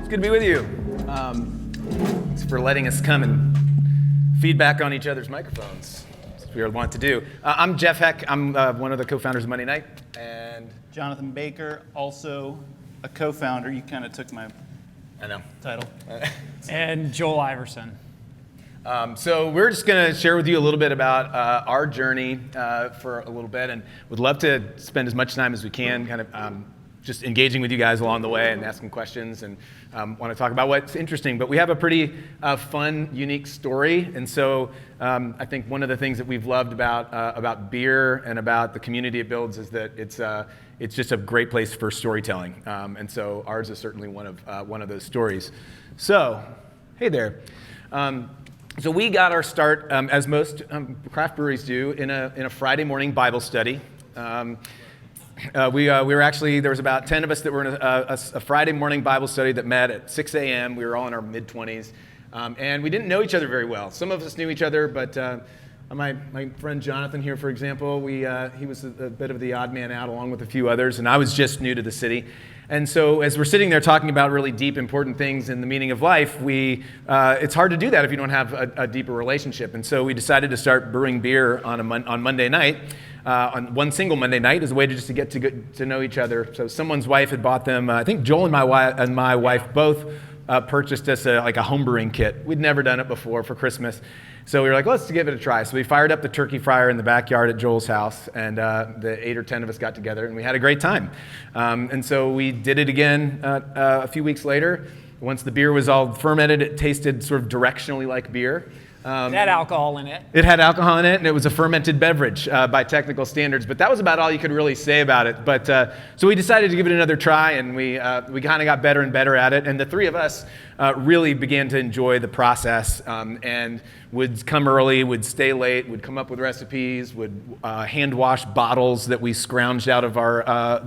It's good to be with you. Thanks for letting us come and feedback on each other's microphones, as we want to do. I'm Jeff Heck. I'm one of the co-founders of Monday Night. And Jonathan Baker, also a co-founder. You kind of took my title. And Joel Iverson. So we're just going to share with you a little bit about our journey for a little bit, and would love to spend as much time as we can kind of just engaging with you guys along the way and asking questions, and want to talk about what's interesting. But we have a pretty fun, unique story, and so I think one of the things that we've loved about beer and about the community it builds is that it's just a great place for storytelling, and so ours is certainly one of those stories. So, hey there. So we got our start, as most craft breweries do, in a Friday morning Bible study. We were actually, there was about 10 of us that were in a Friday morning Bible study that met at 6 a.m. We were all in our mid-20s, and we didn't know each other very well. Some of us knew each other, but my friend Jonathan here, for example, he was a bit of the odd man out along with a few others, and I was just new to the city. And so as we're sitting there talking about really deep, important things in the meaning of life, it's hard to do that if you don't have a deeper relationship. And so we decided to start brewing beer on Monday night, on one single Monday night, as a way to get to know each other. So someone's wife had bought them. I think Joel and my wife both purchased us a homebrewing kit. We'd never done it before for Christmas. So we were like, let's give it a try. So we fired up the turkey fryer in the backyard at Joel's house, and the 8 or 10 of us got together, and we had a great time. And so we did it again a few weeks later. Once the beer was all fermented, it tasted sort of directionally like beer. It had alcohol in it. It had alcohol in it, and it was a fermented beverage by technical standards. But that was about all you could really say about it. But so we decided to give it another try, and we kind of got better and better at it. And the three of us really began to enjoy the process, and would come early, would stay late, would come up with recipes, would hand wash bottles that we scrounged out of our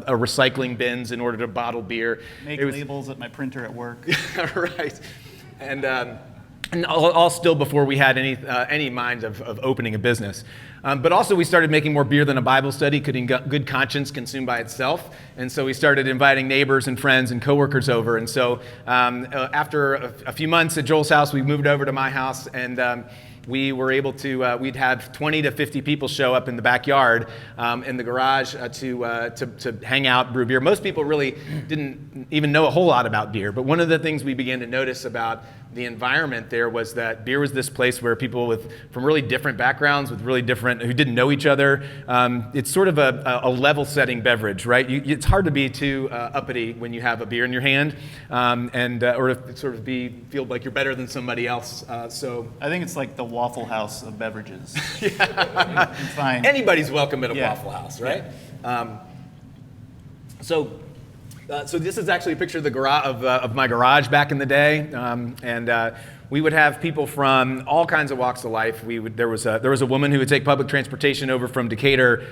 recycling bins in order to bottle beer. Make labels at my printer at work. Right. And all still before we had any mind of opening a business. But also we started making more beer than a Bible study could in good conscience consume by itself. And so we started inviting neighbors and friends and coworkers over. And so after a few months at Joel's house, we moved over to my house, and we were able to, we'd have 20 to 50 people show up in the backyard, in the garage to hang out, brew beer. Most people really didn't even know a whole lot about beer, but one of the things we began to notice about the environment there was that beer was this place where people from really different backgrounds, who didn't know each other, it's sort of a level-setting beverage, right? It's hard to be too uppity when you have a beer in your hand, or to sort of feel like you're better than somebody else. So I think it's like the Waffle House of beverages. Yeah. It's fine. Anybody's welcome at a Waffle House, right? Yeah. So this is actually a picture of the of my garage back in the day, and we would have people from all kinds of walks of life. There was a woman who would take public transportation over from Decatur.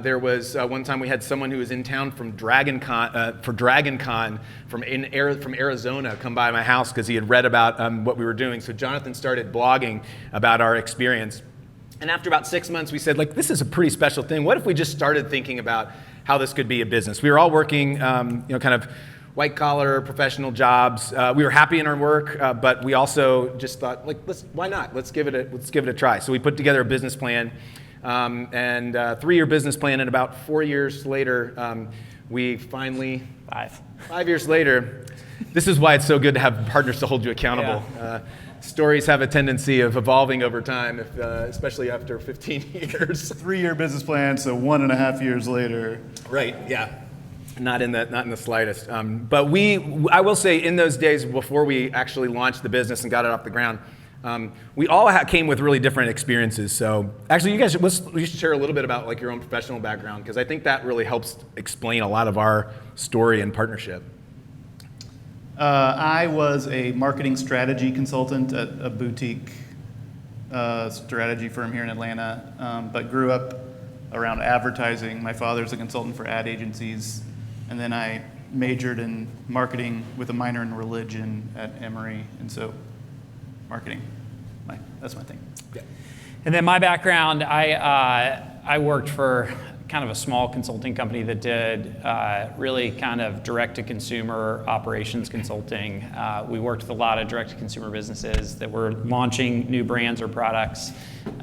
There was one time we had someone who was in town from DragonCon from Arizona come by my house because he had read about what we were doing. So Jonathan started blogging about our experience. And after about 6 months, we said, this is a pretty special thing. What if we just started thinking about how this could be a business? We were all working, kind of white-collar professional jobs. We were happy in our work, but we also just thought, why not? Let's give it a try. So we put together a business plan, and 3-year business plan. And about 4 years later, we finally 5 years later. This is why it's so good to have partners to hold you accountable. Yeah. Stories have a tendency of evolving over time, especially after 15 years. 3-year business plan, so 1.5 years later. Right. Yeah. Not in the slightest. But I will say, in those days before we actually launched the business and got it off the ground, we all came with really different experiences. So actually, you guys, you should share a little bit about your own professional background, because I think that really helps explain a lot of our story and partnership. I was a marketing strategy consultant at a boutique strategy firm here in Atlanta, but grew up around advertising. My father's a consultant for ad agencies, and then I majored in marketing with a minor in religion at Emory, and so marketing, that's my thing. Yeah. And then my background, I worked for kind of a small consulting company that did really kind of direct-to-consumer operations consulting. We worked with a lot of direct-to-consumer businesses that were launching new brands or products.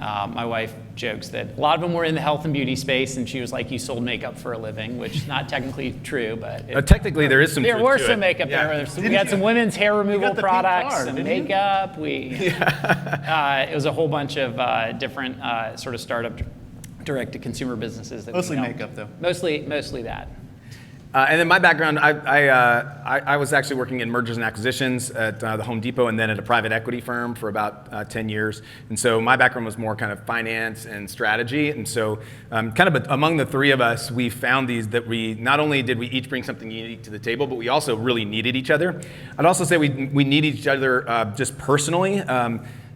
My wife jokes that a lot of them were in the health and beauty space, and she was like, "You sold makeup for a living," which is not technically true, but technically there is some there truth were to some it. makeup Yeah. there. We had some women's hair removal got the pink products, card, some didn't you? makeup. It was a whole bunch of different sort of startup direct-to-consumer businesses. That Mostly we helped. makeup, though. Mostly that. And then my background, I was actually working in mergers and acquisitions at the Home Depot and then at a private equity firm for about 10 years. And so my background was more kind of finance and strategy. And so kind of among the three of us, we found that we not only did we each bring something unique to the table, but we also really needed each other. I'd also say we need each other just personally.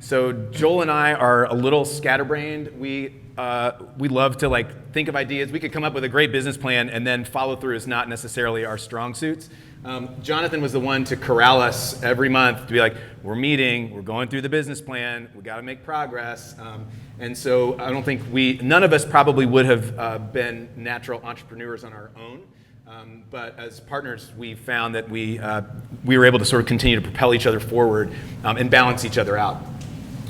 So Joel and I are a little scatterbrained. We love to think of ideas. We could come up with a great business plan, and then follow through is not necessarily our strong suits. Jonathan was the one to corral us every month to be like, we're meeting, we're going through the business plan, we got to make progress. And so I don't think none of us probably would have been natural entrepreneurs on our own. But as partners, we found that we were able to sort of continue to propel each other forward and balance each other out.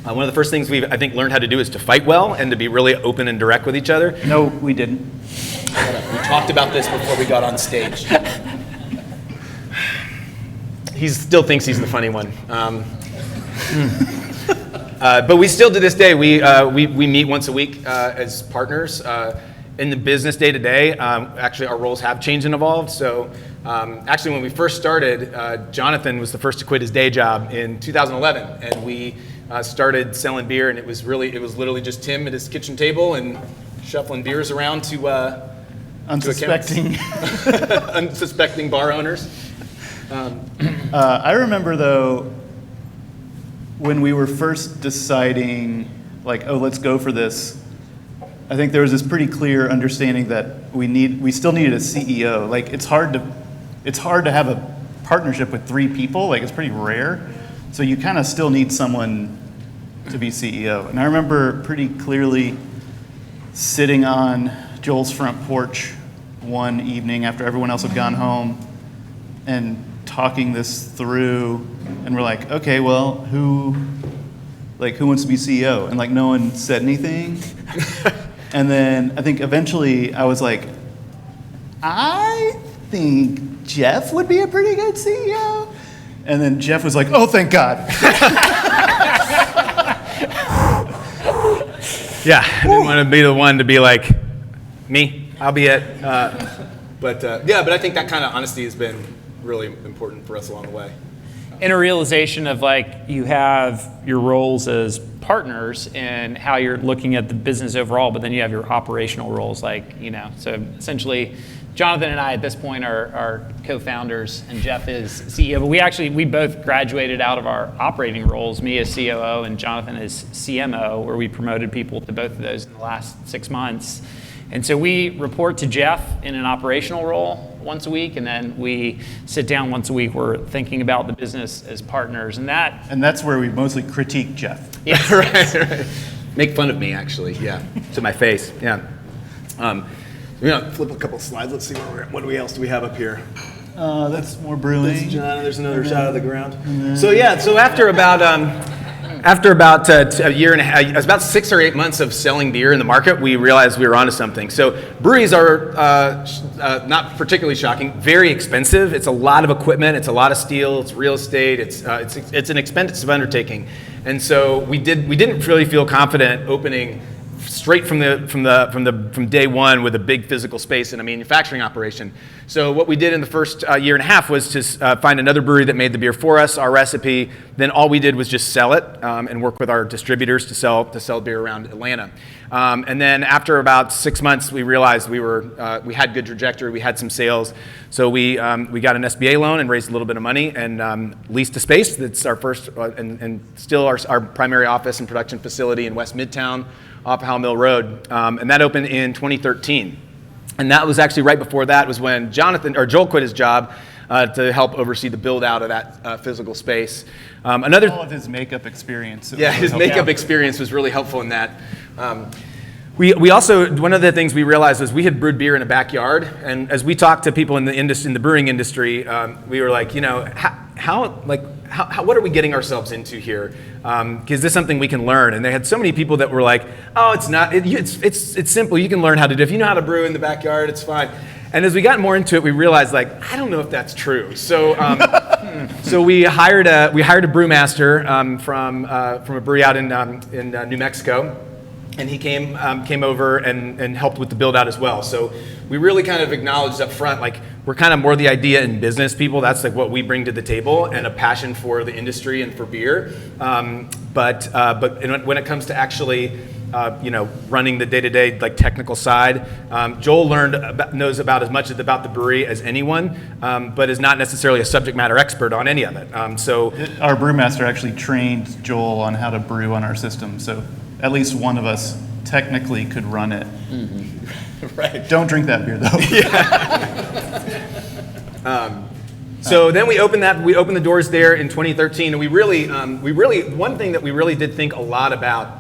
One of the first things we've, I think, learned how to do is to fight well and to be really open and direct with each other. No, we didn't. We talked about this before we got on stage. He still thinks he's the funny one. But we still, to this day, we meet once a week as partners. In the business day to day, actually our roles have changed and evolved. So actually when we first started, Jonathan was the first to quit his day job in 2011. And we started selling beer, and it was literally just Tim at his kitchen table and shuffling beers around to Unsuspecting. unsuspecting bar owners. I remember, though, when we were first deciding, let's go for this, I think there was this pretty clear understanding that we still needed a CEO. It's hard to have a partnership with three people. It's pretty rare. So you kind of still need someone to be CEO. And I remember pretty clearly sitting on Joel's front porch one evening after everyone else had gone home and talking this through. And we're like, okay, well, who wants to be CEO? And no one said anything. And then I think eventually I was like, I think Jeff would be a pretty good CEO. And then Jeff was like, oh, thank God. Yeah, I didn't want to be the one to be like, me, I'll be it. But I think that kind of honesty has been really important for us along the way. And a realization of you have your roles as partners and how you're looking at the business overall, but then you have your operational roles, so essentially Jonathan and I at this point are co-founders, and Jeff is CEO, but we both graduated out of our operating roles, me as COO and Jonathan as CMO, where we promoted people to both of those in the last 6 months. And so we report to Jeff in an operational role once a week, and then we sit down once a week. We're thinking about the business as partners, and that's where we mostly critique Jeff. Yeah, right. Make fun of me, actually. Yeah, to my face. Yeah. Flip a couple slides. Let's see what else do we have up here. That's more brewing. That's John. There's another shot of the ground. So after about a year and a half, it was about 6 or 8 months of selling beer in the market, we realized we were onto something. So breweries are not particularly shocking, very expensive. It's a lot of equipment, it's a lot of steel, it's real estate, it's an expensive undertaking. And so we didn't really feel confident opening straight from day one with a big physical space in a manufacturing operation. So what we did in the first year and a half was to find another brewery that made the beer for us, our recipe. Then all we did was just sell it and work with our distributors to sell beer around Atlanta. And then after about 6 months, we realized we had good trajectory, we had some sales. So we got an SBA loan and raised a little bit of money and leased a space. That's our first and still our primary office and production facility in West Midtown, off Howell Mill Road, and that opened in 2013. And that was actually right before that was when Joel quit his job to help oversee the build out of that physical space. All of his makeup experience. Yeah, his makeup experience was really helpful in that. We also, one of the things we realized was we had brewed beer in a backyard, and as we talked to people in the brewing industry, we were like, what are we getting ourselves into here? Is this something we can learn? And they had so many people that were like, oh, it's not. It's simple. You can learn how to do it. If you know how to brew in the backyard, it's fine. And as we got more into it, we realized, like, I don't know if that's true. So, so we hired a brewmaster from a brewery out in New Mexico. And he came over and helped with the build out as well. So we really kind of acknowledged up front, like, we're kind of more the idea and business people. That's like what we bring to the table, and a passion for the industry and for beer. But when it comes to actually, running the day-to-day like technical side, Joel knows about as much about the brewery as anyone, but is not necessarily a subject matter expert on any of it. Our brewmaster actually trained Joel on how to brew on our system. So at least one of us technically could run it. Right. Don't drink that beer though. So then we opened the doors there in 2013, and we really one thing that we really did think a lot about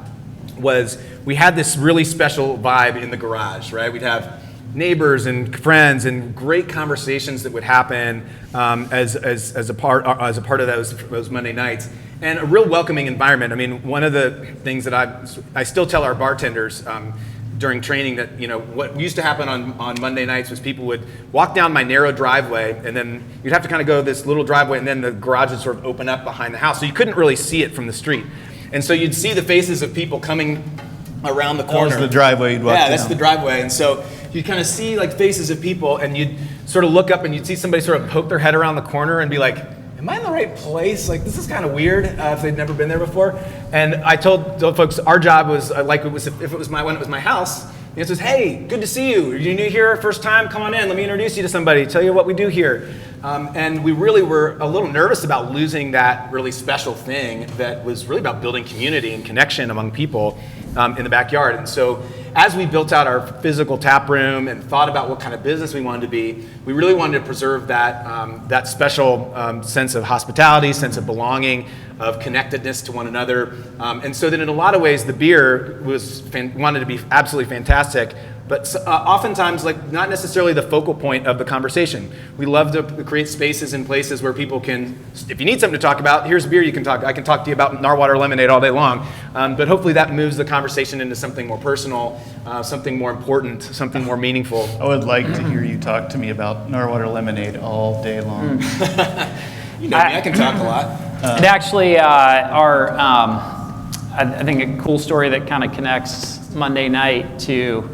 was we had this really special vibe in the garage, right? We'd have neighbors and friends and great conversations that would happen as a part of those Monday nights, and a real welcoming environment. I mean, one of the things that I still tell our bartenders during training that, what used to happen on Monday nights was people would walk down my narrow driveway, and then you'd have to kind of go this little driveway, and then the garage would sort of open up behind the house, so you couldn't really see it from the street. And so you'd see the faces of people coming around the corner. That was the driveway you'd walk down. Yeah, that's the driveway. And so you'd kind of see like faces of people, and you'd sort of look up and you'd see somebody sort of poke their head around the corner and be like, am I in the right place? Like, this is kind of weird if they'd never been there before. And I told folks our job was if it was my house, the answer was, hey, good to see you. Are you new here? First time? Come on in. Let me introduce you to somebody. Tell you what we do here. And we really were a little nervous about losing that really special thing that was really about building community and connection among people in the backyard. And so as we built out our physical tap room and thought about what kind of business we wanted to be, we really wanted to preserve that special sense of hospitality, sense of belonging, of connectedness to one another. And so that in a lot of ways, the beer wanted to be absolutely fantastic, but oftentimes like not necessarily the focal point of the conversation. We love to create spaces and places where people can, if you need something to talk about, here's a beer you can talk. I can talk to you about Narwater lemonade all day long, but hopefully that moves the conversation into something more personal, something more important, something more meaningful. I would like to hear you talk to me about Narwater lemonade all day long. You know me, I can talk a lot. And actually, I think a cool story that kind of connects Monday night to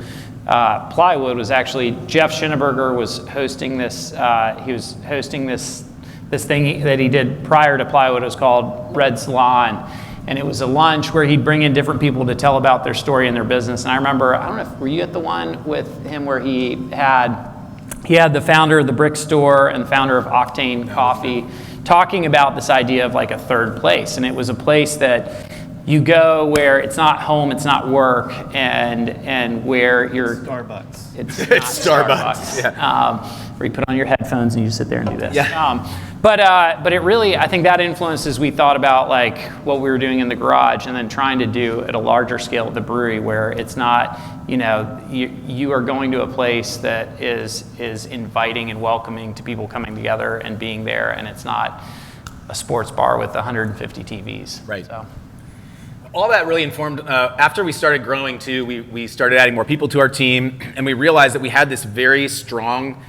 Plywood was actually Jeff Schinneberger was hosting this. He was hosting this thing that he did prior to Plywood. It was called Red Salon, and it was a lunch where he'd bring in different people to tell about their story and their business. And I remember, I don't know, were you at the one with him where he had the founder of the Brick Store and the founder of Octane Coffee talking about this idea of like a third place, and it was a place that you go where it's not home, it's not work, and where you're Starbucks. It's Starbucks. Yeah. Where you put on your headphones and you sit there and do this. Yeah. But it really, I think that influenced as we thought about like what we were doing in the garage, and then trying to do at a larger scale at the brewery, where it's not, you are going to a place that is inviting and welcoming to people coming together and being there, and it's not a sports bar with 150 TVs. Right. So. All that really informed, after we started growing too, we started adding more people to our team, and we realized that we had this very strong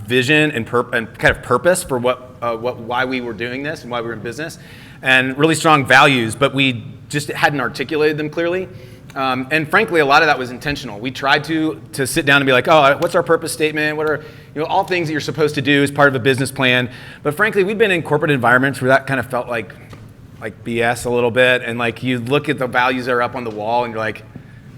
vision and kind of purpose for why we were doing this and why we were in business, and really strong values, but we just hadn't articulated them clearly. And frankly, a lot of that was intentional. We tried to sit down and be like, oh, what's our purpose statement? What are all things that you're supposed to do as part of a business plan? But frankly, we'd been in corporate environments where that kind of felt like BS a little bit, and like you look at the values that are up on the wall and you're like,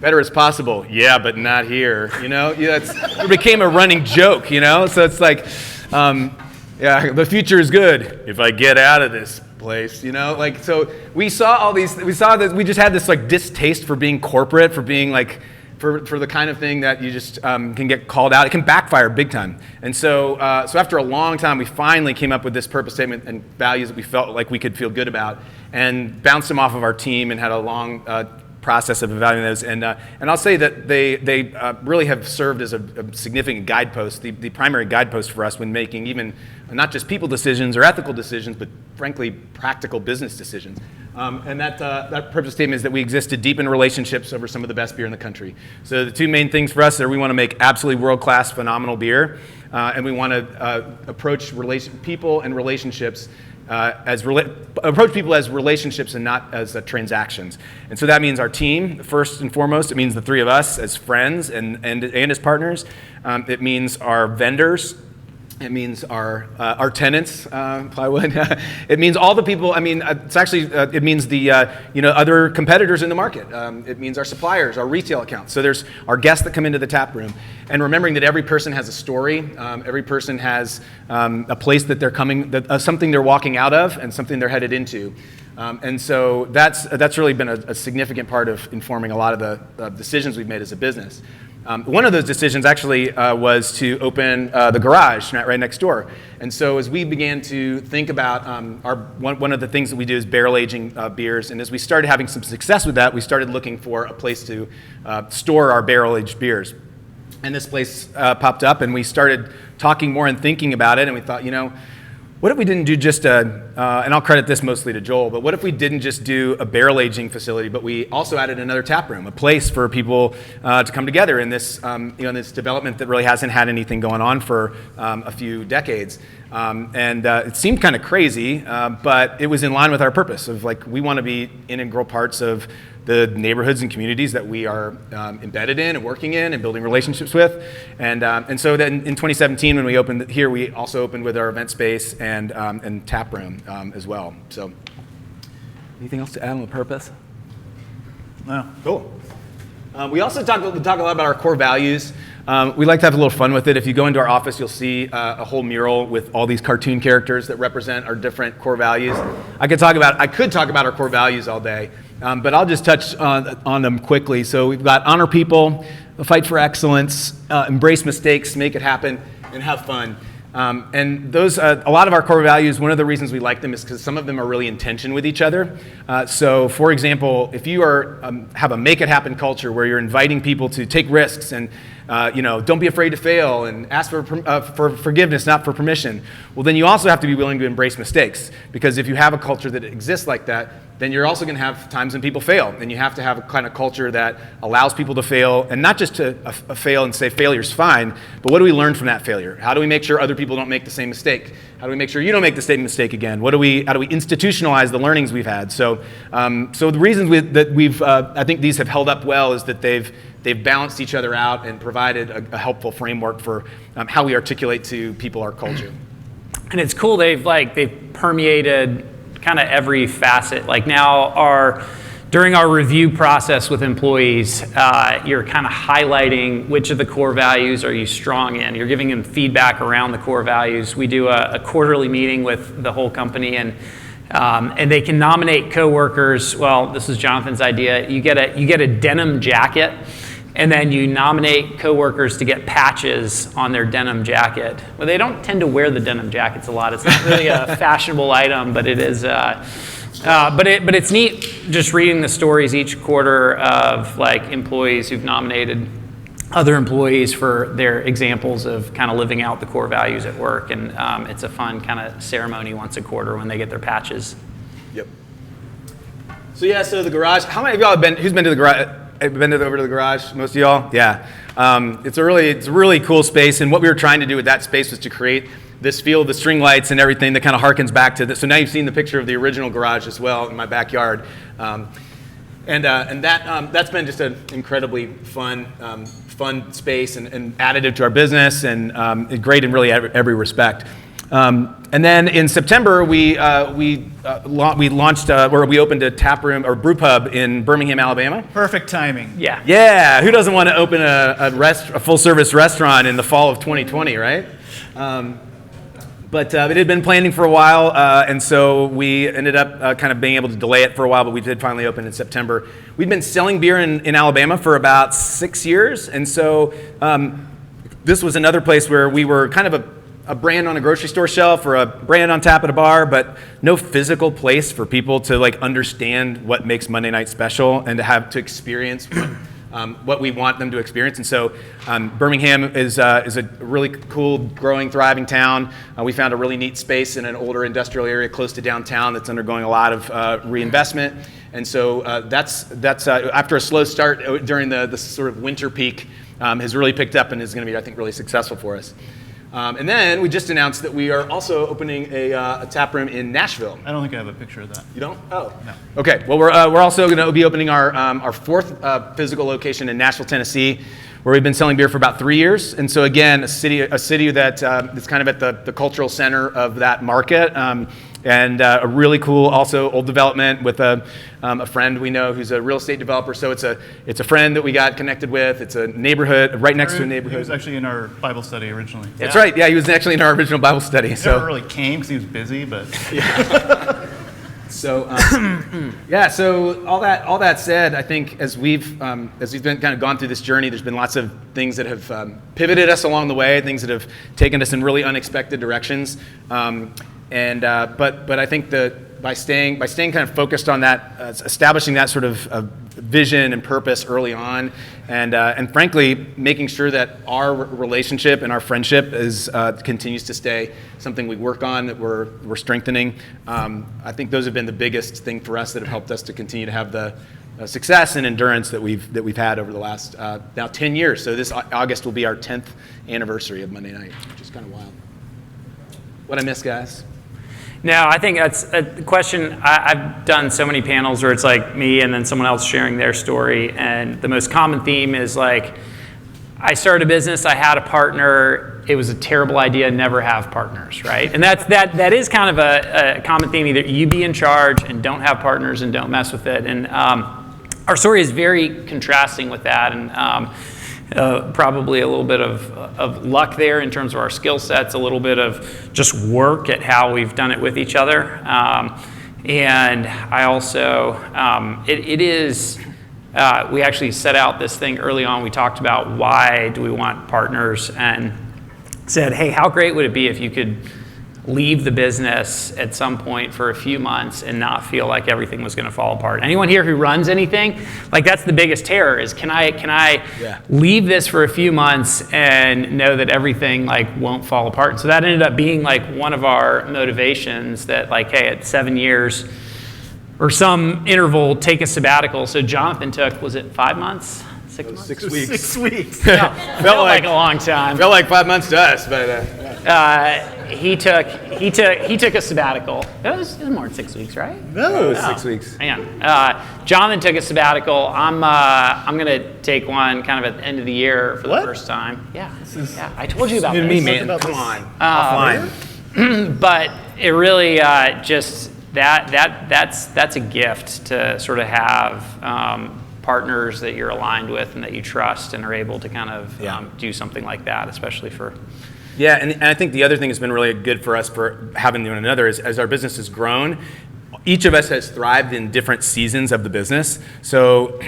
better as possible. Yeah, but not here. It became a running joke. So it's like, the future is good if I get out of this place. So we saw all these. We saw that we just had this like distaste for being corporate, for being like. For the kind of thing that you just can get called out. It can backfire big time. And so after a long time, we finally came up with this purpose statement and values that we felt like we could feel good about, and bounced them off of our team, and had a long process of evaluating those. And I'll say that they really have served as a significant guidepost, the primary guidepost for us when making even not just people decisions or ethical decisions, but frankly, practical business decisions. And that purpose statement is that we exist to deepen relationships over some of the best beer in the country. So the two main things for us are we want to make absolutely world-class, phenomenal beer, and we want to approach people and relationships approach people as relationships and not as transactions. And so that means our team, first and foremost. It means the three of us as friends and as partners. It means our vendors. It means our tenants, plywood. It means all the people. I mean, it's actually it means the other competitors in the market. It means our suppliers, our retail accounts. So there's our guests that come into the tap room, and remembering that every person has a story. Every person has a place that they're coming, something they're walking out of, and something they're headed into. And so that's really been a significant part of informing a lot of the decisions we've made as a business. One of those decisions actually was to open the garage right next door. And so as we began to think about one of the things that we do is barrel aging beers, and as we started having some success with that, we started looking for a place to store our barrel aged beers. And this place popped up, and we started talking more and thinking about it, and we thought, what if we didn't do just and I'll credit this mostly to Joel, but what if we didn't just do a barrel aging facility, but we also added another tap room, a place for people to come together in this, this development that really hasn't had anything going on for a few decades. It seemed kind of crazy, but it was in line with our purpose of we want to be integral parts of the neighborhoods and communities that we are embedded in and working in and building relationships with. And so then in 2017, when we opened here, we also opened with our event space and tap room as well. So anything else to add on the purpose? No. Cool. We also talk a lot about our core values. We like to have a little fun with it. If you go into our office, you'll see a whole mural with all these cartoon characters that represent our different core values. I could talk about our core values all day, but I'll just touch on them quickly. So we've got honor people, fight for excellence, embrace mistakes, make it happen, and have fun. And those, a lot of our core values, one of the reasons we like them is because some of them are really in tension with each other. So for example, if you have a make it happen culture where you're inviting people to take risks and don't be afraid to fail and ask for forgiveness, not for permission, well, then you also have to be willing to embrace mistakes. Because if you have a culture that exists like that, then you're also going to have times when people fail. And you have to have a kind of culture that allows people to fail, and not just to fail and say failure's fine, but what do we learn from that failure? How do we make sure other people don't make the same mistake? How do we make sure you don't make the same mistake again? How do we institutionalize the learnings we've had? So the reasons I think these have held up well is that they've balanced each other out and provided a helpful framework for how we articulate to people our culture. And it's cool, they've permeated kind of every facet. During our review process with employees, you're kind of highlighting which of the core values are you strong in. You're giving them feedback around the core values. We do a quarterly meeting with the whole company, and they can nominate coworkers. Well, this is Jonathan's idea. You get a denim jacket, and then you nominate coworkers to get patches on their denim jacket. Well, they don't tend to wear the denim jackets a lot. It's not really a fashionable item, but it is. But it's neat just reading the stories each quarter of employees who've nominated other employees for their examples of kind of living out the core values at work, and it's a fun kind of ceremony once a quarter when they get their patches. Yep. So the garage. How many of y'all have been? Who's been to the garage? Been over to the garage? Most of y'all? Yeah. It's a really cool space, and what we were trying to do with that space was to create this feel of the string lights and everything that kind of harkens back to this. So now you've seen the picture of the original garage as well in my backyard. That's been just an incredibly fun space and additive to our business and great in really every respect. And then in September, we launched, we opened a tap room or brew pub in Birmingham, Alabama. Perfect timing. Yeah. Yeah. Who doesn't want to open a full-service restaurant in the fall of 2020, right? But it had been planning for a while, and so we ended up kind of being able to delay it for a while, but we did finally open in September. We'd been selling beer in Alabama for about 6 years, and so this was another place where we were kind of a brand on a grocery store shelf or a brand on tap at a bar, but no physical place for people to like understand what makes Monday night special and to have to experience what we want them to experience. And so Birmingham is a really cool, growing, thriving town. We found a really neat space in an older industrial area close to downtown that's undergoing a lot of reinvestment. And so that's after a slow start during the sort of winter peak, has really picked up and is going to be, I think, really successful for us. And then we just announced that we are also opening a tap room in Nashville. I don't think I have a picture of that. You don't? Oh. No. Okay. Well, we're also going to be opening our fourth physical location in Nashville, Tennessee, where we've been selling beer for about 3 years. And so again, a city that is kind of at the cultural center of that market. And a really cool, also old development with a friend we know who's a real estate developer. So it's a friend that we got connected with. It's a neighborhood right next to a neighborhood. He was actually in our Bible study originally. That's right. Yeah, he was actually in our original Bible study. He So never really came because he was busy, but So yeah. So all that said, I think as we've been kind of gone through this journey, there's been lots of things that have pivoted us along the way, things that have taken us in really unexpected directions. But I think that by staying kind of focused on that, establishing that sort of vision and purpose early on, and frankly making sure that our relationship and our friendship continues to stay something we work on, that we're strengthening. I think those have been the biggest thing for us that have helped us to continue to have the success and endurance that we've had over the last now 10 years. So this August will be our 10th anniversary of Monday Night, which is kind of wild. What I miss, guys? No, I think that's a question. I've done so many panels where it's like me and then someone else sharing their story. And the most common theme is like, I started a business, I had a partner, it was a terrible idea, never have partners, right? And that is kind of a common theme. Either you be in charge and don't have partners and don't mess with it. And our story is very contrasting with that. And probably a little bit of luck there in terms of our skill sets, a little bit of just work at how we've done it with each other. And I also, we actually set out this thing early on. We talked about why do we want partners and said, hey, how great would it be if you could leave the business at some point for a few months and not feel like everything was going to fall apart. Anyone here who runs anything? Like that's the biggest terror is can I leave this for a few months and know that everything like won't fall apart? So that ended up being like one of our motivations that like, hey, at 7 years or some interval, take a sabbatical. So Jonathan took, was it 5 months? 6 months? 6 weeks. 6 weeks. Yeah, felt like a long time. Felt like 5 months to us, but he took a sabbatical. It was more than 6 weeks, right? no, it was 6 weeks. Hang on. Jonathan took a sabbatical. I'm gonna take one kind of at the end of the year for the first time. Yeah, yeah. I told you about this. Me, man. Come on. Offline. But it really just that's a gift to sort of have partners that you're aligned with and that you trust and are able to kind of do something like that, especially for. Yeah, and I think the other thing that's been really good for us for having one another is as our business has grown, each of us has thrived in different seasons of the business. So,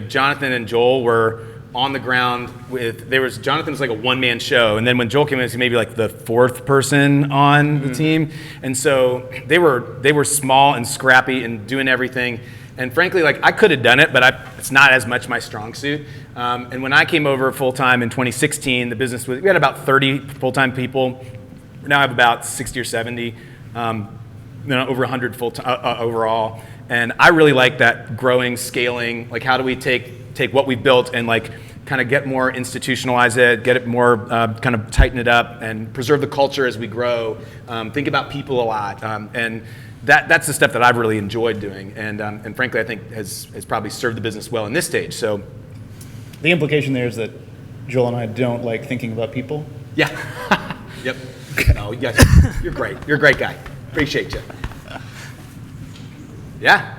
Jonathan and Joel were on the ground Jonathan was like a one-man show, and then when Joel came in, he was maybe like the fourth person on the team, and so they were small and scrappy and doing everything. And frankly, like I could have done it, but it's not as much my strong suit. And when I came over full-time in 2016, the business we had about 30 full-time people. We now have about 60 or 70, over 100 full-time overall. And I really like that growing, scaling. Like, how do we take what we've built and like kind of get more institutionalize it, get it more kind of tighten it up, and preserve the culture as we grow. Think about people a lot, and that's the stuff that I've really enjoyed doing, and frankly, I think has probably served the business well in this stage. So, The implication there is that Joel and I don't like thinking about people. yeah, yep. No, you guys, you're great. You're a great guy. Appreciate you. Yeah.